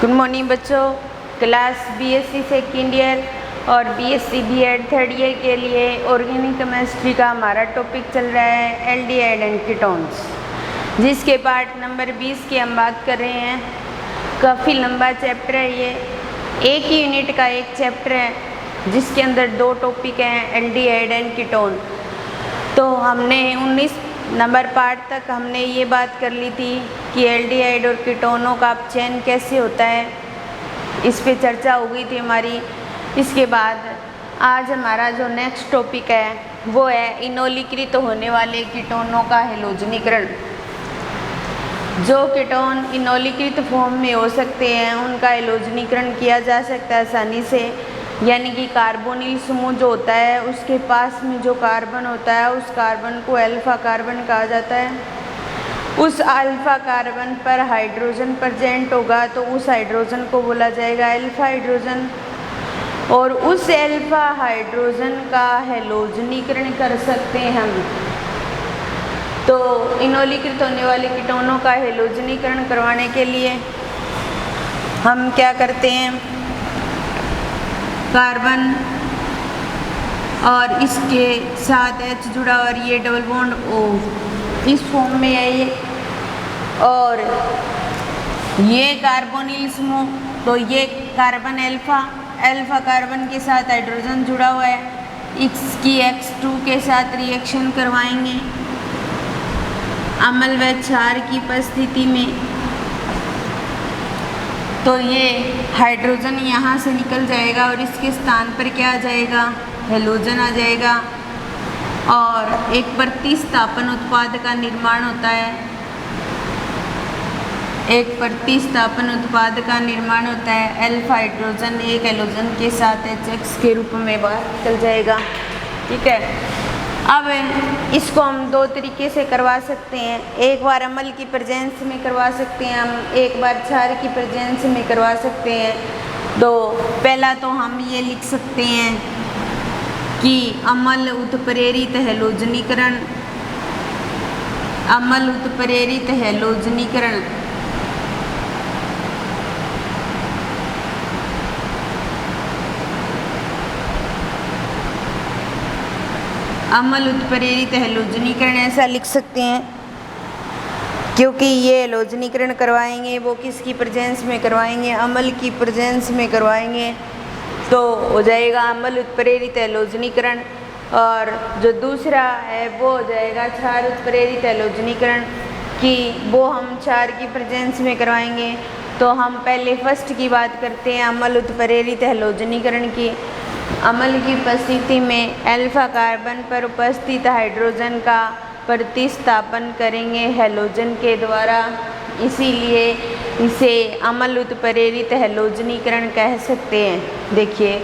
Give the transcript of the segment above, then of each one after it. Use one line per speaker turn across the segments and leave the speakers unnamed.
Good morning बच्चों। Class BSc second year और BSc BEd third year के लिए ऑर्गेनिक केमिस्ट्री का हमारा टॉपिक चल रहा है एल्डिहाइड एंड कीटोन्स, जिसके पार्ट नंबर 20 की हम बात कर रहे हैं। काफ़ी लंबा चैप्टर है ये, एक ही यूनिट का एक चैप्टर है जिसके अंदर 2 टॉपिक हैं, एल्डिहाइड एंड कीटोन। तो हमने 19 नंबर पार्ट तक हमने ये बात कर ली थी कि एल्डिहाइड और कीटोनों का अपचयन कैसे होता है, इस पे चर्चा हो गई थी हमारी। इसके बाद आज हमारा जो नेक्स्ट टॉपिक है वो है इनोलीकृत होने वाले कीटोनों का हैलोजनीकरण। जो कीटोन इनोलीकृत फॉर्म में हो सकते हैं उनका हैलोजनीकरण किया जा सकता है आसानी से, यानी कि कार्बोनिल समूह जो होता है उसके पास में जो कार्बन होता है उस कार्बन को अल्फा कार्बन कहा जाता है। उस अल्फा कार्बन पर हाइड्रोजन प्रेजेंट होगा तो उस हाइड्रोजन को बोला जाएगा अल्फा हाइड्रोजन, और उस अल्फा हाइड्रोजन का हैलोजनीकरण कर सकते हैं हम। तो इनोलीकृत होने वाले कीटोनों का हैलोजनीकरण करवाने के लिए हम क्या करते हैं, कार्बन और इसके साथ H जुड़ा और ये डबल बॉन्ड O इस फॉर्म में है ये, और ये कार्बोनिल समूह, तो ये कार्बन अल्फा कार्बन के साथ हाइड्रोजन जुड़ा हुआ है, इसकी X2 के साथ रिएक्शन करवाएंगे अम्ल व क्षार की उपस्थिति में। तो ये हाइड्रोजन यहाँ से निकल जाएगा और इसके स्थान पर क्या आ जाएगा, हैलोजन आ जाएगा, और एक प्रतिस्थापन उत्पाद का निर्माण होता है। एक प्रतिस्थापन उत्पाद का निर्माण होता है, अल्फा हाइड्रोजन एक हैलोजन के साथ HX के रूप में बाहर निकल जाएगा। ठीक है, अब इसको हम 2 तरीके से करवा सकते हैं, एक बार अम्ल की प्रेजेंस में करवा सकते हैं हम, एक बार क्षार की प्रेजेंस में करवा सकते हैं। तो पहला तो हम ये लिख सकते हैं कि अम्ल उत्प्रेरित हैलोजनीकरण, अम्ल उत्प्रेरित हैलोजनीकरण अम्ल उत्प्रेरित हैलोजनीकरण ऐसा लिख सकते हैं, क्योंकि ये हैलोजनीकरण करवाएंगे वो किसकी प्रेजेंस में करवाएंगे, अम्ल की प्रेजेंस में करवाएंगे, तो हो जाएगा अम्ल उत्प्रेरित हैलोजनीकरण। और जो दूसरा है वो हो जाएगा क्षार उत्प्रेरित हैलोजनीकरण, कि वो हम क्षार की प्रेजेंस में करवाएंगे। तो हम पहले फर्स्ट की बात करते हैं, अम्ल उत्प्रेरित हैलोजनीकरण की। अम्ल की उपस्थिति में अल्फा कार्बन पर उपस्थित हाइड्रोजन का प्रतिस्थापन करेंगे हैलोजन के द्वारा, इसीलिए इसे अम्ल उत्प्रेरित हैलोजनीकरण कह सकते हैं। देखिए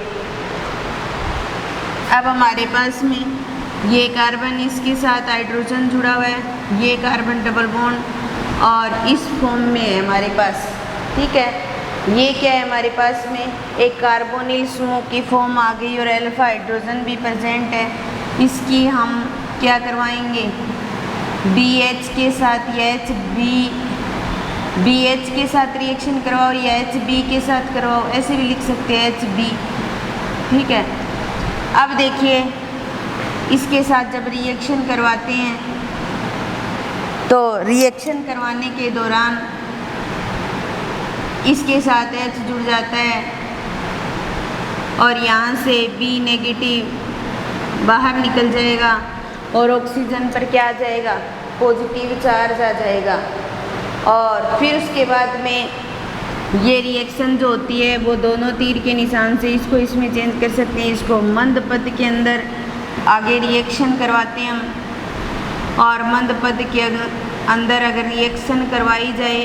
अब हमारे पास में ये कार्बन इसके साथ हाइड्रोजन जुड़ा हुआ है, ये कार्बन डबल बॉन्ड और इस फॉर्म में है हमारे पास। ठीक है, ये क्या है हमारे पास में, एक कार्बोनिल समूह की फॉर्म आ गई और अल्फा हाइड्रोजन भी प्रेजेंट है। इसकी हम क्या करवाएंगे, BH के साथ या BH के साथ रिएक्शन करवाओ या HB के साथ करवाओ, ऐसे भी लिख सकते हैं HB। ठीक है, अब देखिए इसके साथ जब रिएक्शन करवाते हैं तो रिएक्शन करवाने के दौरान इसके साथ H जुड़ जाता है और यहाँ से B नेगेटिव बाहर निकल जाएगा और ऑक्सीजन पर क्या आ जाएगा, पॉजिटिव चार्ज आ जाएगा। और फिर उसके बाद में ये रिएक्शन जो होती है वो दोनों तीर के निशान से इसको इसमें चेंज कर सकते हैं, इसको मंद पद के अंदर आगे रिएक्शन करवाते हैं हम, और मंद पद के अंदर अगर रिएक्शन करवाई जाए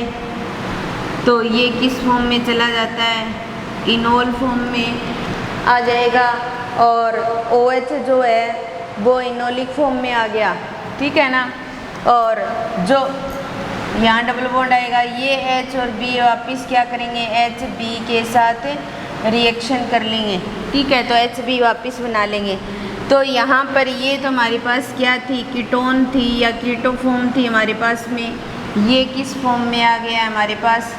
तो ये किस फॉर्म में चला जाता है, इनोल फॉर्म में आ जाएगा, और OH जो है वो इनोलिक फॉर्म में आ गया। ठीक है ना, और जो यहाँ डबल बॉन्ड आएगा ये H और B वापस क्या करेंगे, HB के साथ रिएक्शन कर लेंगे। ठीक है, तो HB वापस बना लेंगे। तो यहाँ पर ये तो हमारे पास क्या थी, कीटोन थी या कीटो फॉर्म थी हमारे पास में, ये किस फॉर्म में आ गया हमारे पास,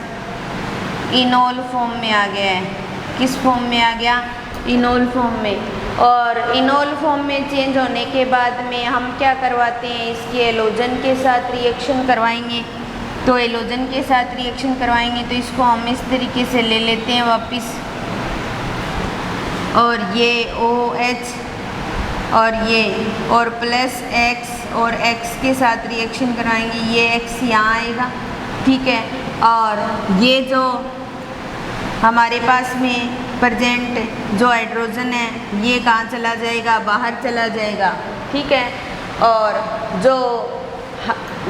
इनोल फॉर्म में आ गया है। किस फॉर्म में आ गया? इनोल फॉर्म में। और इनोल फॉर्म में चेंज होने के बाद में हम क्या करवाते हैं, इसके एलोजन के साथ रिएक्शन करवाएंगे। तो एलोजन के साथ रिएक्शन करवाएंगे तो इसको हम इस तरीके से ले लेते हैं वापस, और ये OH और ये और प्लस X और X के साथ रिएक्शन कराएंगे, ये X यहाँ आएगा, ठीक है। और ये जो हमारे पास में प्रेजेंट जो हाइड्रोजन है ये कहाँ चला जाएगा? बाहर चला जाएगा, ठीक है। और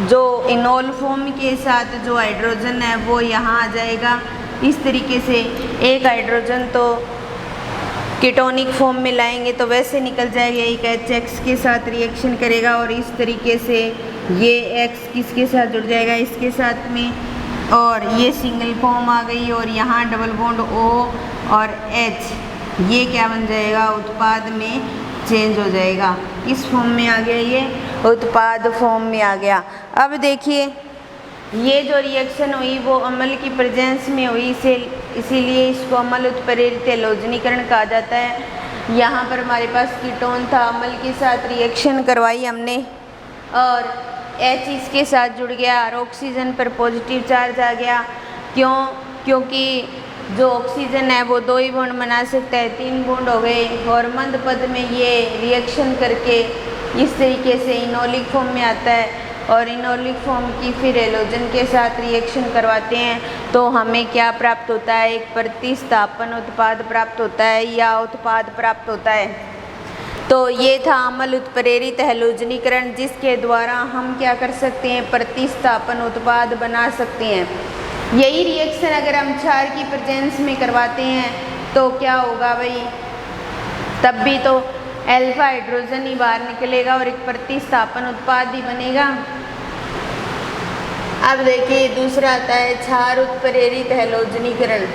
जो इनोल फॉर्म के साथ जो हाइड्रोजन है वो यहाँ आ जाएगा। इस तरीके से एक हाइड्रोजन तो कीटोनिक फॉर्म में लाएंगे तो वैसे निकल जाएगा, एक HX के साथ रिएक्शन करेगा और इस तरीके से ये X किसके साथ जुड़ जाएगा? इसके साथ में, और ये सिंगल फॉर्म आ गई और यहाँ डबल बॉन्ड O और H, ये क्या बन जाएगा? उत्पाद में चेंज हो जाएगा। किस फॉर्म में आ गया? ये उत्पाद फॉर्म में आ गया। अब देखिए ये जो रिएक्शन हुई वो अम्ल की प्रेजेंस में हुई, इसीलिए इसको अम्ल उत्प्रेरित एलोजनीकरण कहा जाता है। यहाँ पर हमारे पास कीटोन था, अम्ल के साथ रिएक्शन करवाई हमने और H इसके साथ जुड़ गया और ऑक्सीजन पर पॉजिटिव चार्ज आ गया। क्योंकि जो ऑक्सीजन है वो 2 ही बॉन्ड बना सकता है, 3 बॉन्ड हो गए और मंद पद में ये रिएक्शन करके इस तरीके से इनोलिक फॉर्म में आता है और इनोलिक फॉर्म की फिर एलोजन के साथ रिएक्शन करवाते हैं तो हमें क्या प्राप्त होता है? एक प्रतिस्थापन उत्पाद प्राप्त होता है या उत्पाद प्राप्त होता है। तो ये था अम्ल उत्प्रेरित हैलोजनीकरण, जिसके द्वारा हम क्या कर सकते हैं? प्रतिस्थापन उत्पाद बना सकते हैं। यही रिएक्शन अगर हम क्षार की प्रेजेंस में करवाते हैं तो क्या होगा भाई? तब भी तो अल्फा हाइड्रोजन ही बाहर निकलेगा और एक प्रतिस्थापन उत्पाद ही बनेगा। अब देखिए दूसरा आता है क्षार उत्प्रेरित हैलोजनीकरण।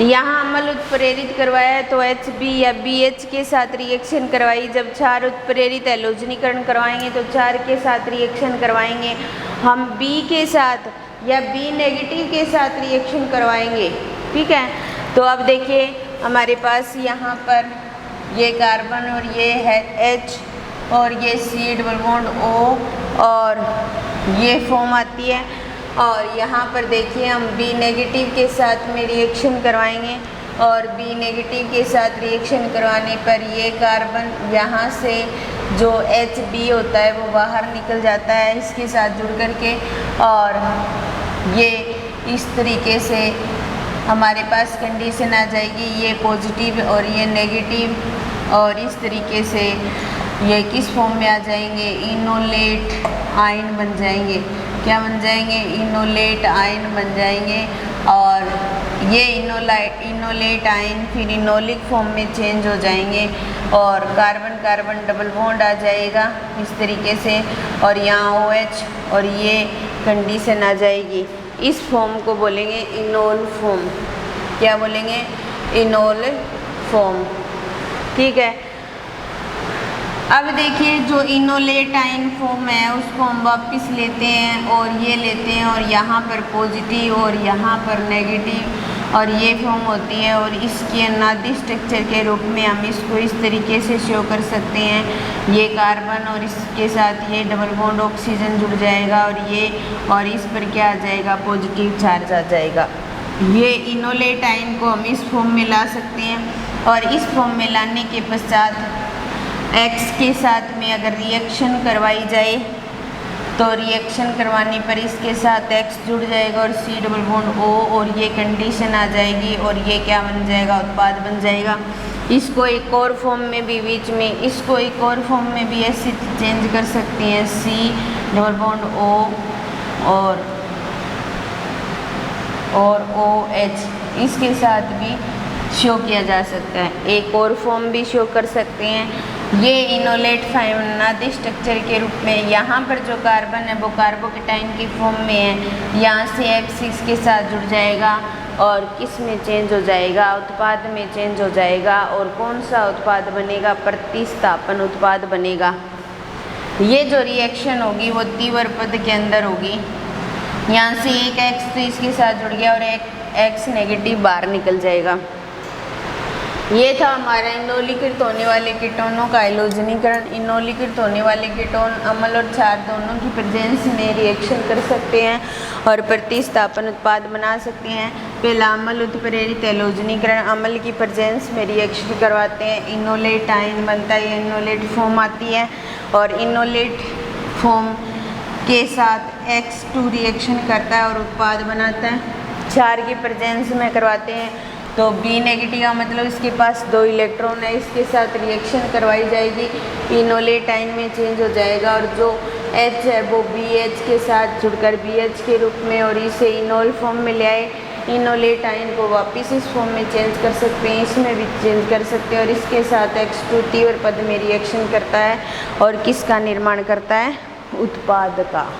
यहाँ अम्ल उत्प्रेरित करवाया है तो HB या BH के साथ रिएक्शन करवाई। जब क्षार उत्प्रेरित हैलोजनीकरण करवाएंगे तो क्षार के साथ रिएक्शन करवाएंगे हम B के साथ या B नेगेटिव के साथ रिएक्शन करवाएंगे, ठीक है। तो अब देखिए हमारे पास यहाँ पर ये कार्बन और ये है H और ये C डबल बॉन्ड O और ये फॉर्म आती है और यहाँ पर देखिए हम B नेगेटिव के साथ में रिएक्शन करवाएंगे और B नेगेटिव के साथ रिएक्शन करवाने पर ये कार्बन यहाँ से जो HB होता है वो बाहर निकल जाता है इसके साथ जुड़ करके और ये इस तरीके से हमारे पास कंडीशन आ जाएगी, ये पॉजिटिव और ये नेगेटिव और इस तरीके से ये किस फॉर्म में आ जाएंगे? इनोलेट आयन बन जाएंगे। क्या बन जाएंगे? इनोलेट आयन बन जाएंगे और ये इनोलेट आयन फिर इनोलिक फॉर्म में चेंज हो जाएंगे और कार्बन कार्बन डबल बॉन्ड आ जाएगा इस तरीके से और यहाँ OH और ये कंडीशन आ जाएगी। इस फॉर्म को बोलेंगे इनोल फॉर्म। क्या बोलेंगे? इनोल फॉर्म, ठीक है। अब देखिए जो इनोलेट आयन फॉर्म है उसको हम वापस लेते हैं और ये लेते हैं और यहाँ पर पॉजिटिव और यहाँ पर नेगेटिव और ये फॉर्म होती है और इसके अनादि स्ट्रक्चर के रूप में हम इसको इस तरीके से शो कर सकते हैं। ये कार्बन और इसके साथ ये डबल बॉन्ड ऑक्सीजन जुड़ जाएगा और इस पर क्या आ जाएगा? पॉजिटिव चार्ज आ जाएगा। ये इनोलेट आयन को हम इस फॉर्म में ला सकते हैं और इस फॉर्म में लाने के पश्चात X के साथ में अगर रिएक्शन करवाई जाए तो रिएक्शन करवाने पर इसके साथ X जुड़ जाएगा और C डबल बॉन्ड O और ये कंडीशन आ जाएगी और ये क्या बन जाएगा? उत्पाद बन जाएगा। इसको एक और फॉर्म में भी इसको एक और फॉर्म में भी ऐसे चेंज कर सकते हैं, C डबल बॉन्ड O और OH इसके साथ भी शो किया जा सकता है। एक और फॉर्म भी शो कर सकते हैं ये इनोलेट फाइनादी स्ट्रक्चर के रूप में यहाँ पर जो कार्बन है वो कार्बोकेटाइन की फॉर्म में है, यहाँ से H6 के साथ जुड़ जाएगा और किस में चेंज हो जाएगा, उत्पाद में चेंज हो जाएगा। और कौन सा उत्पाद बनेगा, प्रतिस्थापन उत्पाद बनेगा। ये जो रिएक्शन होगी वो तीव्र पद के अंदर होगी। यहाँ से एक X तो इसके साथ जुड़ गया और एक X नेगेटिव बाहर निकल जाएगा। ये था हमारा इनोलीकृत होने वाले कीटोनों का हैलोजनीकरण। इनोलीकृत होने वाले कीटोन अम्ल और क्षार दोनों की प्रेजेंस में रिएक्शन कर सकते हैं और प्रतिस्थापन उत्पाद बना सकते हैं। पहला अम्ल उत्प्रेरित हैलोजनीकरण, अम्ल की प्रेजेंस में रिएक्शन करवाते हैं, इनोलेट आयन बनता है, इनोलेट फॉर्म आती है और इनोलेट फॉर्म के साथ X2 रिएक्शन करता है और उत्पाद बनाता है। क्षार की प्रेजेंस में करवाते हैं तो B नेगेटिव का मतलब इसके पास 2 इलेक्ट्रॉन है, इसके साथ रिएक्शन करवाई जाएगी, इनोलेट आयन में चेंज हो जाएगा और जो H है वो BH के साथ जुड़कर BH के रूप में और इसे इनोल फॉर्म में ले आए। इनोलेट आयन को वापस इस फॉर्म में चेंज कर सकते हैं, इसमें भी चेंज कर सकते हैं और इसके साथ X2 तीव्र पद में रिएक्शन करता है और किसका निर्माण करता है, उत्पाद का।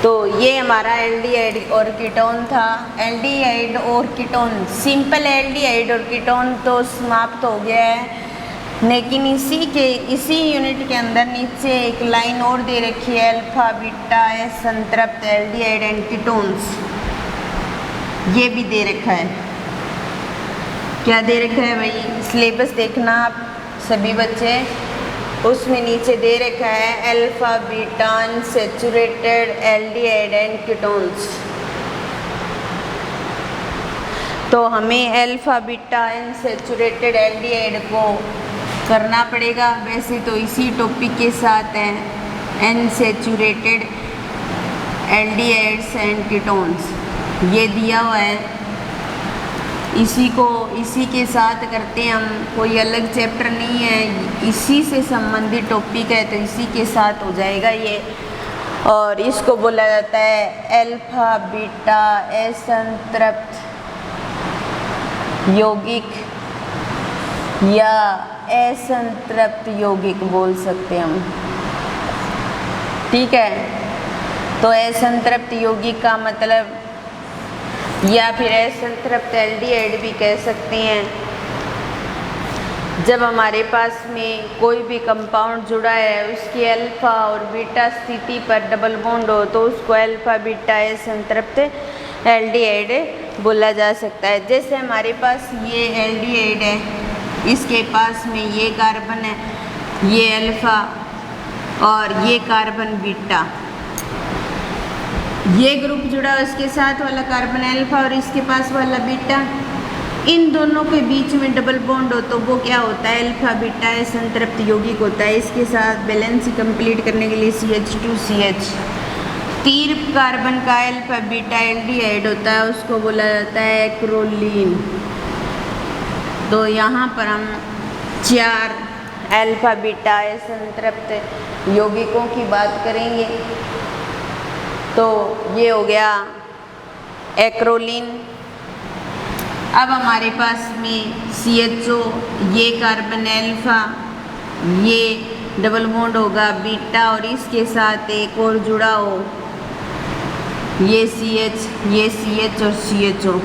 तो ये हमारा एल्डिहाइड और कीटोन था। एल्डिहाइड और कीटोन, सिंपल एल्डिहाइड और कीटोन तो समाप्त हो गया है, लेकिन इसी यूनिट के अंदर नीचे एक लाइन और दे रखी है, अल्फा बीटा संतृप्त एल्डिहाइड एंड कीटोन्स, ये भी दे रखा है। क्या दे रखा है भाई, सिलेबस देखना आप सभी बच्चे, उसमें नीचे दे रखा है alpha beta unsaturated aldehyde and ketones. तो हमें अल्फा बीटा अनसैचुरेटेड एल्डिहाइड को करना पड़ेगा। वैसे तो इसी टॉपिक के साथ है अनसैचुरेटेड एल्डिहाइड्स एंड कीटोन्स, ये दिया हुआ है, इसी के साथ करते हैं हम, कोई अलग चैप्टर नहीं है, इसी से संबंधित टॉपिक है तो इसी के साथ हो जाएगा ये। और इसको बोला जाता है अल्फा बीटा असंतृप्त यौगिक या असंतृप्त यौगिक बोल सकते हैं हम, ठीक है। तो असंतृप्त यौगिक का मतलब या फिर असंतृप्त एल्डिहाइड भी कह सकते हैं। जब हमारे पास में कोई भी कंपाउंड जुड़ा है उसकी अल्फा और बीटा स्थिति पर डबल बॉन्ड हो तो उसको अल्फा बीटा असंतृप्त एल्डिहाइड बोला जा सकता है। जैसे हमारे पास ये एल्डिहाइड है, इसके पास में ये कार्बन है, ये अल्फा और ये कार्बन बीटा, ये ग्रुप जुड़ा उसके साथ वाला कार्बन अल्फा और इसके पास वाला बीटा, इन दोनों के बीच में डबल बॉन्ड हो तो वो क्या होता है, अल्फा बीटा संतृप्त यौगिक होता है। इसके साथ बैलेंस कंप्लीट करने के लिए CH2CH तीर कार्बन का अल्फा बीटा एल्डिहाइड होता है, उसको बोला जाता है एक्रोलीन। तो यहाँ पर हम 4 अल्फा बीटा संतृप्त यौगिकों की बात करेंगे। तो ये हो गया एक्रोलीन। अब हमारे पास में CHO, ये कार्बन अल्फा, ये डबल बॉन्ड होगा बीटा और इसके साथ एक और जुड़ा हो, ये CH, ये CH और CHO,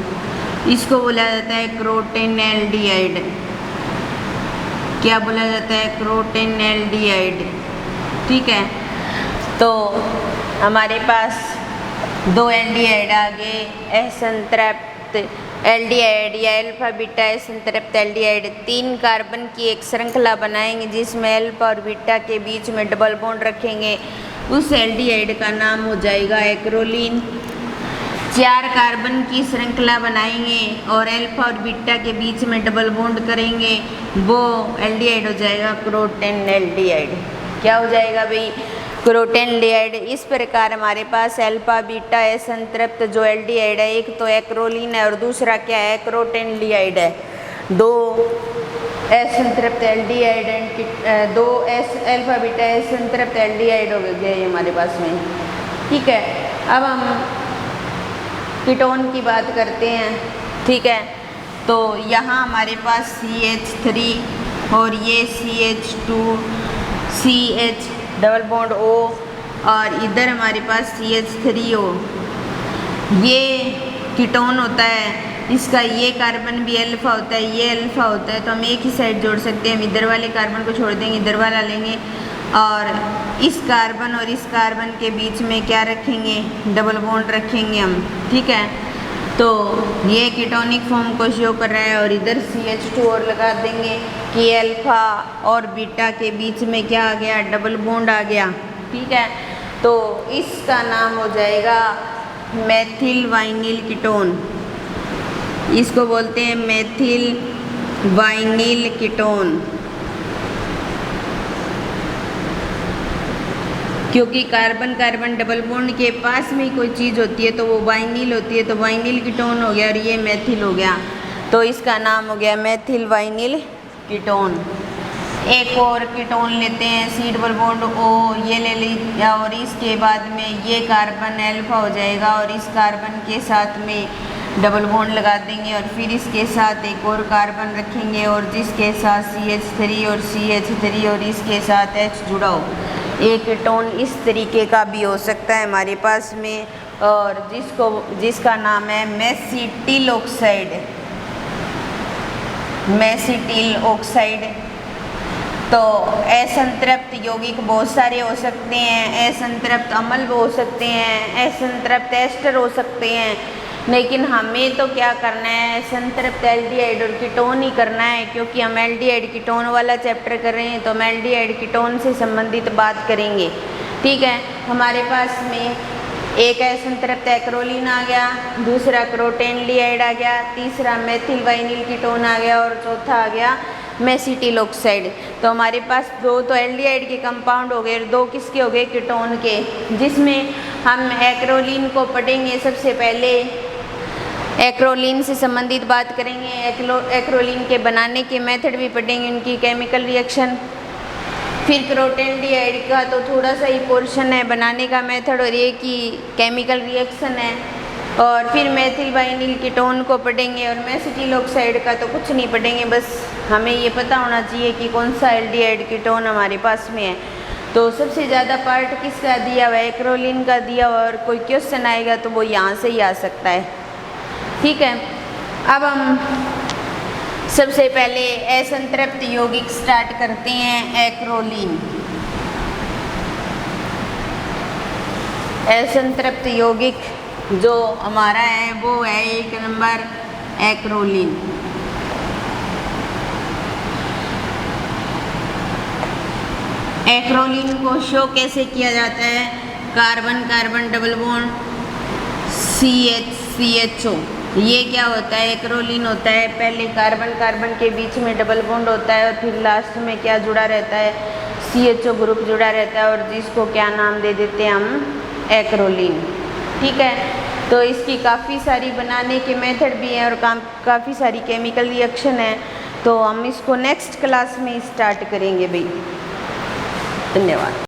इसको बोला जाता है क्रोटेन एल्डिहाइड। क्या बोला जाता है, क्रोटेन एल्डिहाइड, ठीक है। तो हमारे पास 2 एल्डिहाइड आ गए, असंतृप्त एल्डिहाइड या अल्फा बीटा असंतृप्त एल्डिहाइड। 3 कार्बन की एक श्रृंखला बनाएंगे जिसमें अल्फा और बीटा के बीच में डबल बॉन्ड रखेंगे, उस एल्डिहाइड का नाम हो जाएगा एक्रोलीन। 4 कार्बन की श्रृंखला बनाएंगे और अल्फा और बीटा के बीच में डबल बॉन्ड करेंगे, वो एल्डिहाइड हो जाएगा क्रोटेन एल्डिहाइड। क्या हो जाएगा भाई, क्रोटेन एल्डिहाइड। इस प्रकार हमारे पास अल्फा बीटा असंतृप्त जो एल्डिहाइड है, एक तो एक्रोलीन है और दूसरा क्या है, क्रोटेन एल्डिहाइड है। 2 असंतृप्त एल्डिहाइड एंड 2 अल्फा बीटा असंतृप्त एल्डिहाइड हो गए हमारे पास में, ठीक है। अब हम कीटोन की बात करते हैं, ठीक है। तो यहाँ हमारे पास CH3 और ये CH डबल बॉन्ड O और इधर हमारे पास CH3O। ये कीटोन होता है, इसका ये कार्बन भी अल्फा होता है, ये अल्फा होता है, तो हम एक ही साइड जोड़ सकते हैं। हम इधर वाले कार्बन को छोड़ देंगे, इधर वाला लेंगे और इस कार्बन और इस कार्बन के बीच में क्या रखेंगे, डबल बॉन्ड रखेंगे हम, ठीक है। तो ये कीटोनिक फॉर्म को शो कर रहा है और इधर CH2 और लगा देंगे कि अल्फा और बीटा के बीच में क्या आ गया, डबल बॉन्ड आ गया, ठीक है। तो इसका नाम हो जाएगा मेथिल वाइनिल कीटोन। इसको बोलते हैं मेथिल वाइनिल कीटोन, क्योंकि कार्बन कार्बन डबल बॉन्ड के पास में कोई चीज़ होती है तो वो वाइनिल होती है, तो वाइनिल कीटोन हो गया और ये मेथिल हो गया, तो इसका नाम हो गया मेथिल वाइनिल कीटोन। एक और कीटोन लेते हैं, C डबल बॉन्ड O, ये ले लिया और इसके बाद में ये कार्बन अल्फा हो जाएगा और इस कार्बन के साथ में डबल बॉन्ड लगा देंगे और फिर इसके साथ एक और कार्बन रखेंगे और जिसके साथ CH3 और CH3 और इसके साथ H जुड़ा हो। एक कीटोन इस तरीके का भी हो सकता है हमारे पास में, और जिसका नाम है मेसिटिल ऑक्साइड, मेसिटिल ऑक्साइड। तो असंतृप्त यौगिक बहुत सारे हो सकते हैं, असंतृप्त अम्ल हो सकते हैं, असंतृप्त एस्टर हो सकते हैं, लेकिन हमें तो क्या करना है, असंतृप्त एल्डिहाइड और कीटोन ही करना है, क्योंकि हम एल्डिहाइड कीटोन वाला चैप्टर कर रहे हैं तो हम एल्डिहाइड कीटोन से संबंधित बात करेंगे, ठीक है। हमारे पास में एक असंतृप्त एक्रोलीन आ गया, दूसरा क्रोटेनडिहाइड आ गया, तीसरा मेथिल वाइनिल कीटोन आ गया और चौथा आ गया मेसिटिल ऑक्साइड। तो हमारे पास दो तो एल्डिहाइड के कंपाउंड हो गए और दो किसके हो गए, कीटोन के, जिसमें हम एक्रोलीन को पढ़ेंगे। सबसे पहले एक्रोलीन से संबंधित बात करेंगे, एक्रोलीन के बनाने के मेथड भी पढ़ेंगे, उनकी केमिकल रिएक्शन। फिर क्रोटेनडिहाइड का तो थोड़ा सा ही पोर्शन है बनाने का मेथड और एक ही केमिकल रिएक्शन है, और फिर मेथिल वाइनिल कीटोन को पढ़ेंगे और मेसिटिल ऑक्साइड का तो कुछ नहीं पढ़ेंगे, बस हमें ये पता होना चाहिए कि कौन सा एल्डिहाइड कीटोन हमारे पास में है। तो सबसे ज़्यादा पार्ट किसका दिया हुआ है, एक्रोलीन का दिया हुआ, और कोई क्वेश्चन आएगा तो वो यहाँ से ही आ सकता है, ठीक है। अब हम सबसे पहले असंतृप्त यौगिक स्टार्ट करते हैं, एक्रोलीन। असंतृप्त यौगिक जो हमारा है वो है 1 नंबर एक्रोलीन। एक्रोलीन को शो कैसे किया जाता है, carbon carbon double bond CH-CHO, ये क्या होता है, एक्रोलीन होता है। पहले कार्बन कार्बन के बीच में डबल बॉन्ड होता है और फिर लास्ट में क्या जुड़ा रहता है, CHO ग्रुप जुड़ा रहता है, और जिसको क्या नाम दे देते हैं हम, एक्रोलीन, ठीक है। तो इसकी काफ़ी सारी बनाने के मेथड भी हैं और काफ़ी सारी केमिकल रिएक्शन है, तो हम इसको नेक्स्ट क्लास में स्टार्ट करेंगे भाई। धन्यवाद।